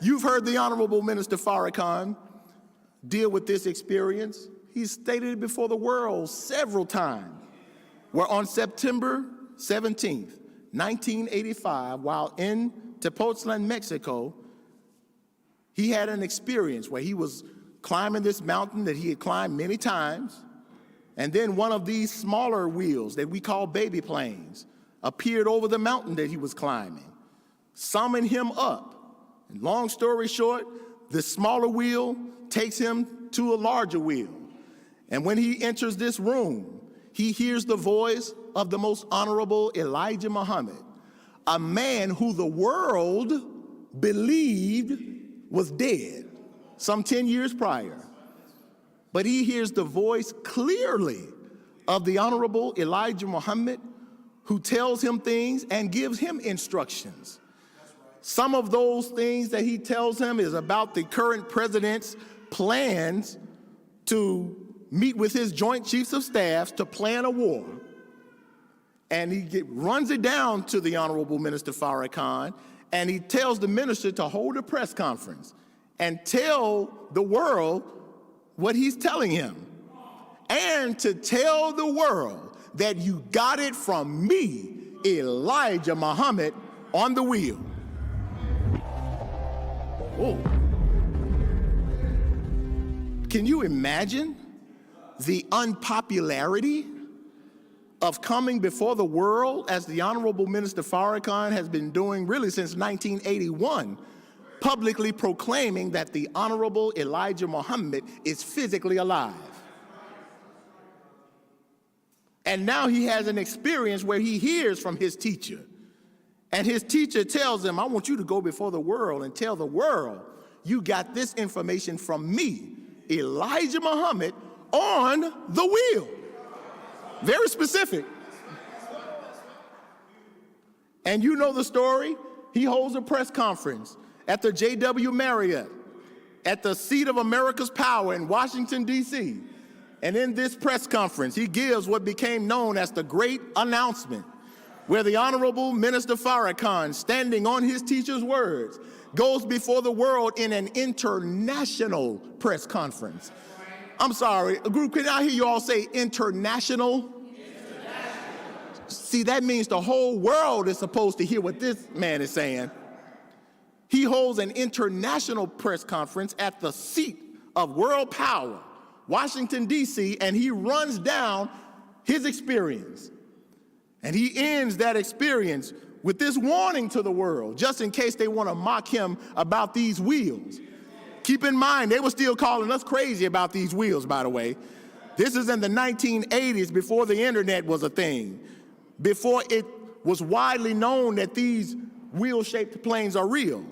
You've heard the Honorable Minister Farrakhan deal with this experience. He's stated it before the world several times, where on September 17th, 1985, while in Tepoztlan, Mexico, he had an experience where he was climbing this mountain that he had climbed many times, and then one of these smaller wheels that we call baby planes appeared over the mountain that he was climbing, summoned him up. And long story short, the smaller wheel takes him to a larger wheel. And when he enters this room, he hears the voice of the most honorable Elijah Muhammad, a man who the world believed was dead some 10 years prior. But he hears the voice clearly of the Honorable Elijah Muhammad, who tells him things and gives him instructions. Some of those things that he tells him is about the current president's plans to meet with his Joint Chiefs of Staffs to plan a war. And he runs it down to the Honorable Minister Farrakhan, and he tells the minister to hold a press conference and tell the world what he's telling him, and to tell the world that you got it from me, Elijah Muhammad, on the wheel. Whoa. Can you imagine the unpopularity of coming before the world, as the Honorable Minister Farrakhan has been doing really since 1981, publicly proclaiming that the Honorable Elijah Muhammad is physically alive? And now he has an experience where he hears from his teacher, and his teacher tells him, I want you to go before the world and tell the world you got this information from me, Elijah Muhammad, on the wheel. Very specific. And you know the story. He holds a press conference at the J.W. Marriott, at the seat of America's power in Washington, D.C. And in this press conference, he gives what became known as the Great Announcement, where the Honorable Minister Farrakhan, standing on his teacher's words, goes before the world in an international press conference. I'm sorry, group, can I hear you all say international? See, that means the whole world is supposed to hear what this man is saying. He holds an international press conference at the seat of world power, Washington, D.C., and he runs down his experience. And he ends that experience with this warning to the world, just in case they want to mock him about these wheels. Keep in mind, they were still calling us crazy about these wheels, by the way. This is in the 1980s, before the internet was a thing, before it was widely known that these wheel-shaped planes are real.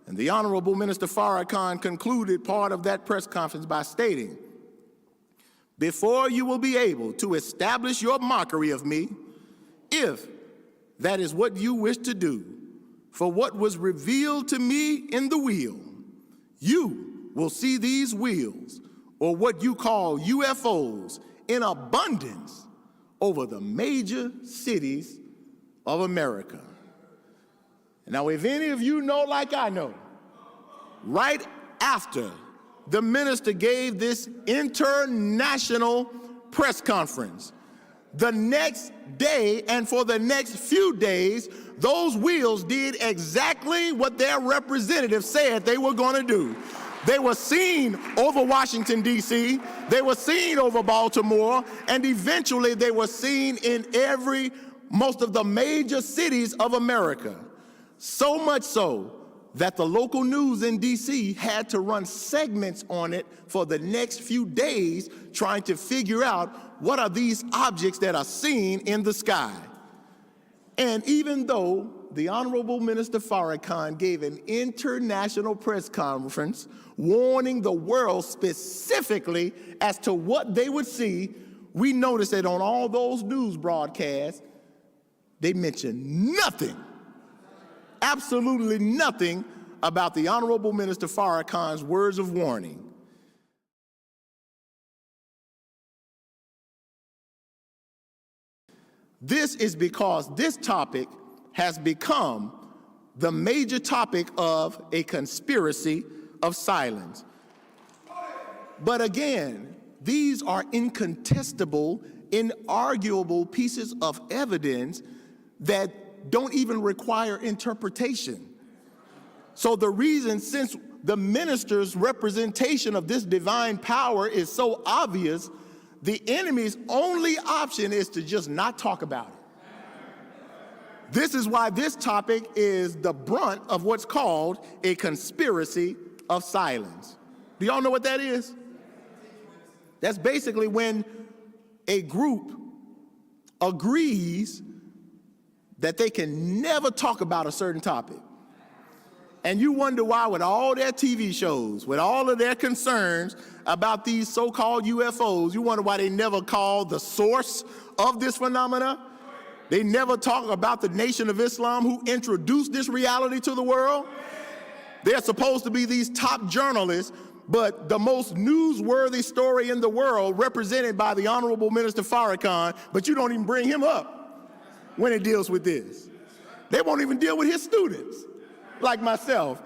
And the Honorable Minister Farrakhan concluded part of that press conference by stating, before you will be able to establish your mockery of me, if that is what you wish to do, for what was revealed to me in the wheel, you will see these wheels, or what you call UFOs, in abundance over the major cities of America. Now, if any of you know like I know, right after the minister gave this international press conference, the next day and for the next few days, those wheels did exactly what their representative said they were going to do. They were seen over Washington, D.C., they were seen over Baltimore, and eventually they were seen in most of the major cities of America. So much so that the local news in D.C. had to run segments on it for the next few days, trying to figure out what are these objects that are seen in the sky. And even though the Honorable Minister Farrakhan gave an international press conference warning the world specifically as to what they would see, we noticed that on all those news broadcasts, they mentioned nothing, absolutely nothing, about the Honorable Minister Farrakhan's words of warning. This is because this topic has become the major topic of a conspiracy of silence. But again, these are incontestable, inarguable pieces of evidence that don't even require interpretation. So the reason, since the minister's representation of this divine power is so obvious, the enemy's only option is to just not talk about it. This is why this topic is the brunt of what's called a conspiracy of silence. Do y'all know what that is? That's basically when a group agrees that they can never talk about a certain topic. And you wonder why, with all their TV shows, with all of their concerns about these so-called UFOs, you wonder why they never call the source of this phenomena. They never talk about the Nation of Islam who introduced this reality to the world. They're supposed to be these top journalists, but the most newsworthy story in the world represented by the Honorable Minister Farrakhan, but you don't even bring him up when it deals with this. They won't even deal with his students. Like myself,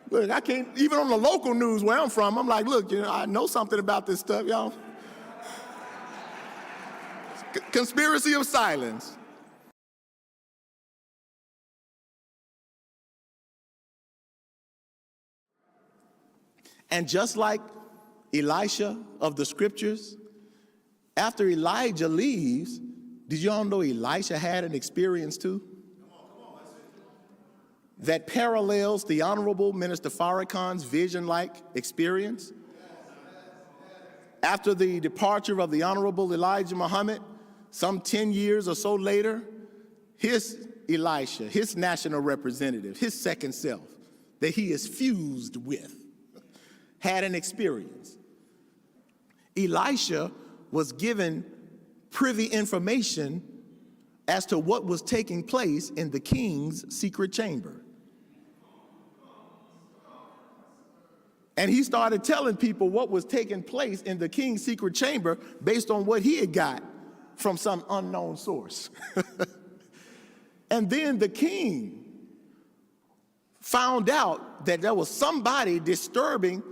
look, I can't, even on the local news where I'm from, I'm like, look, you know, I know something about this stuff, y'all. Conspiracy of silence. And just like Elisha of the scriptures, after Elijah leaves, did you all know Elisha had an experience too? That parallels the Honorable Minister Farrakhan's vision-like experience. After the departure of the Honorable Elijah Muhammad, some 10 years or so later, his Elisha, his national representative, his second self, that he is fused with, had an experience. Elisha was given privy information as to what was taking place in the king's secret chamber. And he started telling people what was taking place in the king's secret chamber based on what he had got from some unknown source. And then the king found out that there was somebody disturbing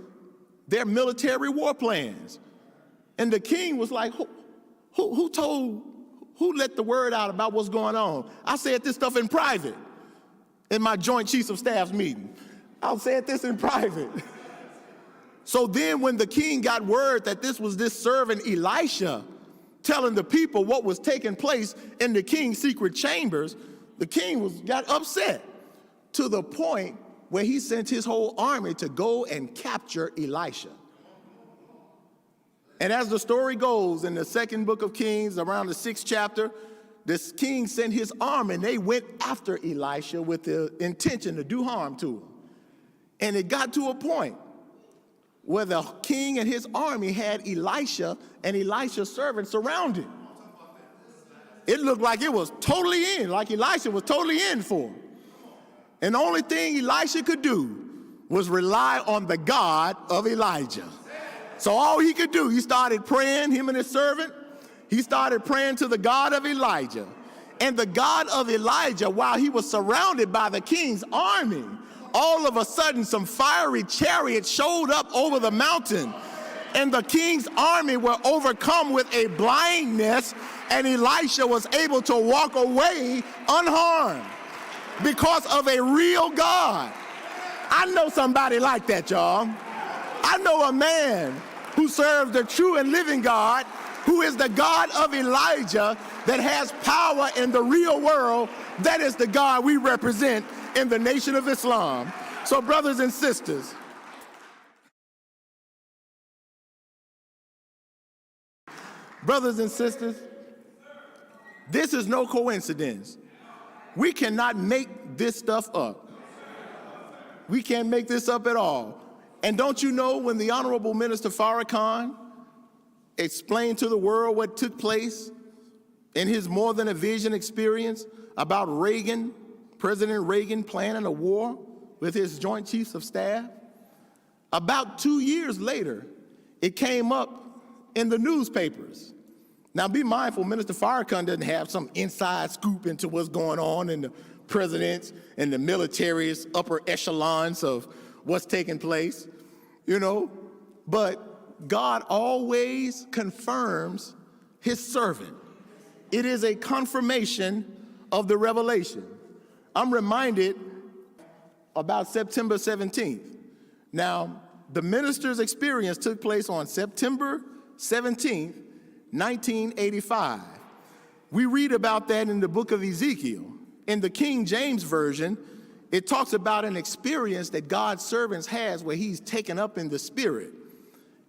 their military war plans. And the king was like, who let the word out about what's going on? I said this stuff in private in my Joint Chiefs of Staff meeting. I said this in private. So then when the king got word that this was this servant Elisha telling the people what was taking place in the king's secret chambers, the king got upset to the point where he sent his whole army to go and capture Elisha. And as the story goes in the second book of Kings, around the 6th chapter, this king sent his army and they went after Elisha with the intention to do harm to him. And it got to a point where the king and his army had Elisha and Elisha's servants surrounded. It looked like it was totally in, like Elisha was totally in for him. And the only thing Elisha could do was rely on the God of Elijah. So all he could do, he started praying, him and his servant, he started praying to the God of Elijah. And the God of Elijah, while he was surrounded by the king's army, all of a sudden some fiery chariots showed up over the mountain, and the king's army were overcome with a blindness, and Elisha was able to walk away unharmed because of a real God. I know somebody like that, y'all. I know a man who serves the true and living God, who is the God of Elijah, that has power in the real world. That is the God we represent in the Nation of Islam. So brothers and sisters, this is no coincidence. We cannot make this stuff up. We can't make this up at all. And don't you know, when the Honorable Minister Farrakhan explained to the world what took place in his More Than a Vision experience about Reagan, President Reagan planning a war with his Joint Chiefs of Staff, about 2 years later, it came up in the newspapers. Now be mindful, Minister Farrakhan doesn't have some inside scoop into what's going on in the presidents and the military's upper echelons of what's taking place, you know, but God always confirms his servant. It is a confirmation of the revelation. I'm reminded about September 17th. Now, the minister's experience took place on September 17th, 1985. We read about that in the book of Ezekiel. In the King James Version, it talks about an experience that God's servants has where he's taken up in the spirit.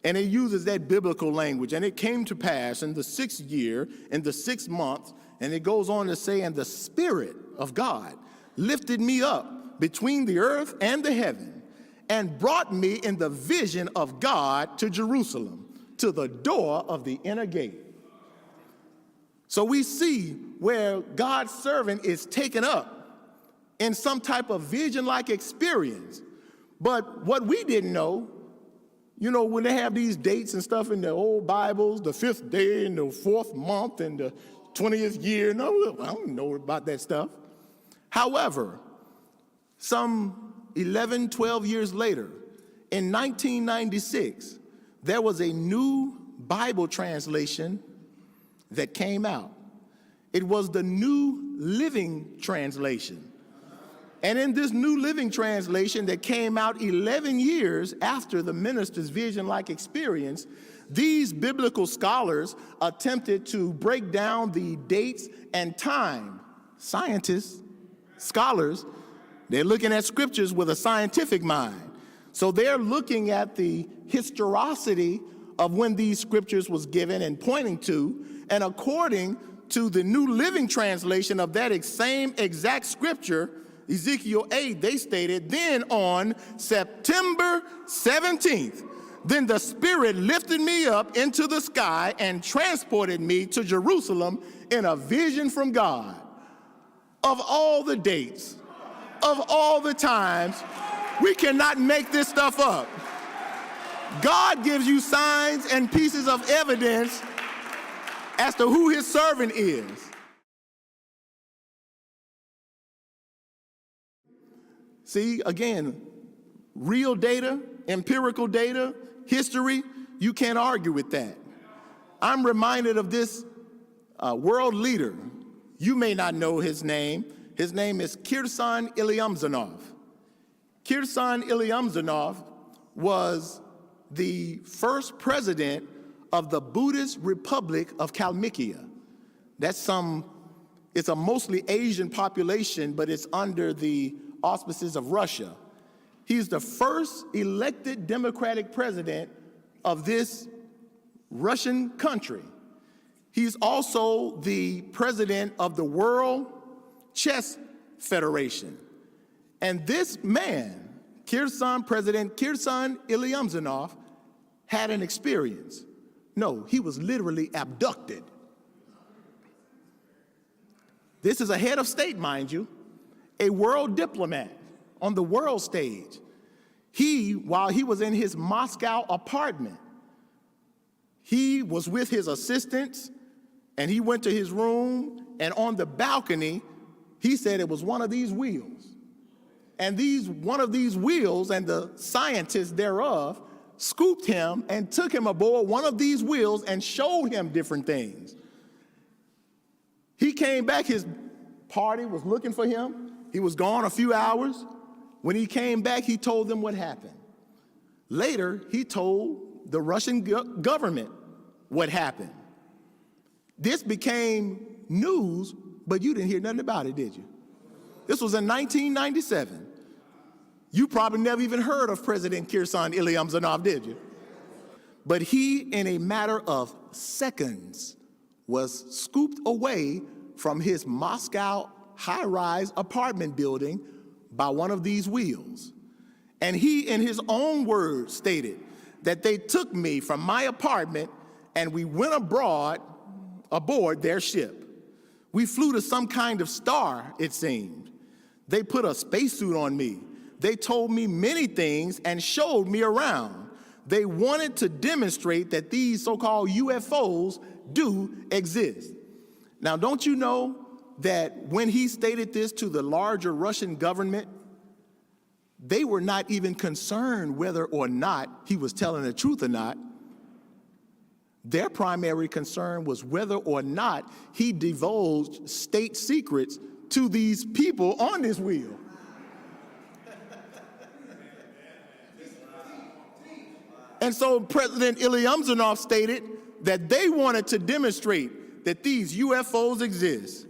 And it uses that biblical language. And it came to pass in the 6th year, in the 6th month, and it goes on to say, and the Spirit of God lifted me up between the earth and the heaven, and brought me in the vision of God to Jerusalem, to the door of the inner gate. So we see where God's servant is taken up in some type of vision-like experience. But what we didn't know, you know, when they have these dates and stuff in the old Bibles, the 5th day and the 4th month and the 20th year, no, I don't know about that stuff. However, some 11, 12 years later, in 1996, there was a new Bible translation that came out. It was the New Living Translation. And in this New Living Translation that came out 11 years after the minister's vision-like experience, these biblical scholars attempted to break down the dates and time. Scientists, scholars, they're looking at scriptures with a scientific mind. So they're looking at the historicity of when these scriptures was given and pointing to, and according to the New Living Translation of that same exact scripture, Ezekiel 8, they stated, then on September 17th, then the Spirit lifted me up into the sky and transported me to Jerusalem in a vision from God. Of all the dates, of all the times, we cannot make this stuff up. God gives you signs and pieces of evidence as to who his servant is. See, again, real data, empirical data, history, you can't argue with that. I'm reminded of this world leader. You may not know his name. His name is Kirsan Ilyumzhinov. Kirsan Ilyumzhinov was the first president of the Buddhist Republic of Kalmykia. It's a mostly Asian population, but it's under the auspices of Russia. He's the first elected democratic president of this Russian country. He's also the president of the World Chess Federation. And this man, President Kirsan Ilyumzhinov, had an experience. No, he was literally abducted. This is a head of state, mind you, a world diplomat on the world stage. While he was in his Moscow apartment, he was with his assistants, and he went to his room, and on the balcony, he said it was one of these wheels. And one of these wheels and the scientists thereof scooped him and took him aboard one of these wheels and showed him different things. He came back, his party was looking for him. He was gone a few hours. When he came back, he told them what happened. Later, he told the Russian government what happened. This became news, but you didn't hear nothing about it, did you? This was in 1997. You probably never even heard of President Kirsan Ilyumzhinov, did you? But he, in a matter of seconds, was scooped away from his Moscow high-rise apartment building by one of these wheels. And he, in his own words, stated that they took me from my apartment and we went aboard their ship. We flew to some kind of star, it seemed. They put a spacesuit on me. They told me many things and showed me around. They wanted to demonstrate that these so-called UFOs do exist. Now, don't you know that when he stated this to the larger Russian government, they were not even concerned whether or not he was telling the truth or not. Their primary concern was whether or not he divulged state secrets to these people on this wheel. And so President Ilyumzhinov stated that they wanted to demonstrate that these UFOs exist.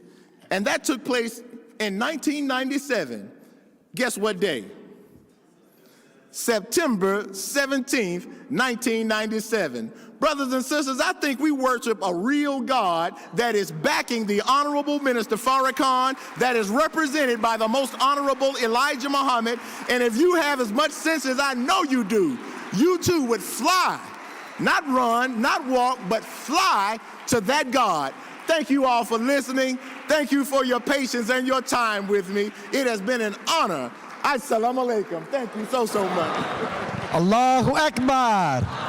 And that took place in 1997. Guess what day? September 17th, 1997. Brothers and sisters, I think we worship a real God that is backing the Honorable Minister Farrakhan, that is represented by the most honorable Elijah Muhammad. And if you have as much sense as I know you do, you too would fly, not run, not walk, but fly to that God. Thank you all for listening. Thank you for your patience and your time with me. It has been an honor. Assalamu alaikum. Thank you so much. Allahu Akbar.